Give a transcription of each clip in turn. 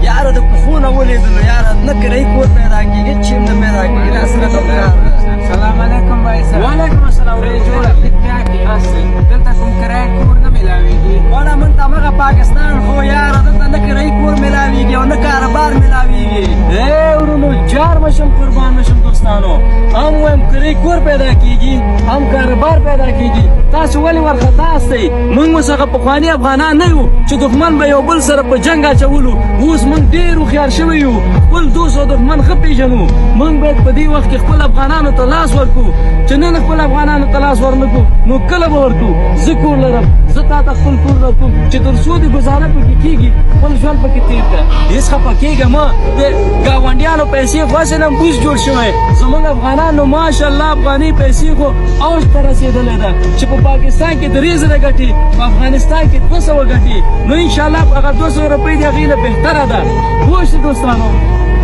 یاره د پخو نه ولیدلو یاره نه کرایي کور پیدا کېږي چې هم نه پیدا کېږي دا سره د سلام علیکم بھائی صاحب. وعلیکم السلام جوړه فتنه کې دلته کوم کرایه کور نه ملاویږي. وړه موږ ته همغه پاکستان خو یاره دلته نه کرایي کور ملاویږي او نه کاروبار ملاویږي. ورونو جار مشم قربان مشم دوستانو هم وایم کرایي کور پیدا کېږي هم کاروبار پیدا کېږي. تاسو ولې ورخطا استئ؟ موږ څخه پخواني افغانان نه یو چې دښمن به یو بل سره په جنګ اچولو. اوس موږ ډېر هوښیار شوي یو، خپل دوست او دښمن ښه پېژنو. موږ باید په دې وخت کې خپل افغانانو ته لاس ورکړو چې نن خپل افغانانو ته لاس ورنکړو نو کله به ورکړو. زه کور لرم، زه تا ته خپل کور درکوم چې تر څو دې ګزاره پکې کېږي خپل ژوند پکې تېر کړه. هېڅ خفه کېږه مه. د ګاونډیانو پیسې خو هسې نه بوس جوړ شوی. زموږ افغانانو ماشاءالله افغاني پیسې خو اوج ته رسېدلی ده چې په پاکستان کې 3 زره ګټي، په افغانستان کې 200 ګټي. نو انشاءالله هغه 200 روپۍ د هغې نه بهتره ده. پوه شئ دوستانو،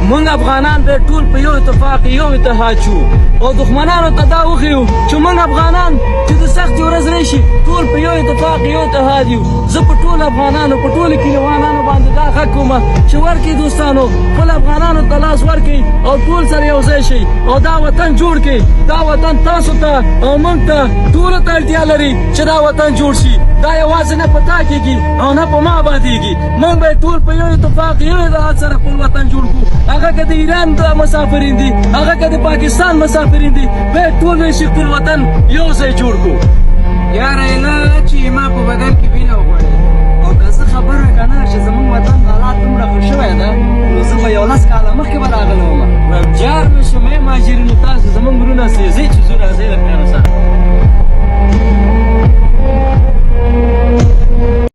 موږ افغانان به ټول په یو اتفاق یو اتحاد شو او دښمنانو ته دا وښیو چې موږ افغانان چې د سختې ورځ راشي ټول په یو اتفاق یو اتحاد یو. زه په ټول افغانانو په ټولو کلیوالانو باندې دا غږ کوم چې ورکړئ دوستانو خپل افغانانو ته لاس ورکړئ او ټول سره یو ځای شئ او دا وطن جوړ کړئ. دا وطن تاسو ته او موږ ته ټولو ته اړتیا لري چې دا وطن جوړ شي. دا یوازې نه په تا کېږي او نه په ما ابادېږي. موږ باید ټول په یو اتفاق یو اتحاد سره خپل وطن جوړ کړو. هغه که د ایران د مسافرین دي، هغه که د پاکستان مسافرین دي، باید ټول راشي خپل وطن یو ځای جوړ کړو. یاره ایله چې ما په بدن کې وینه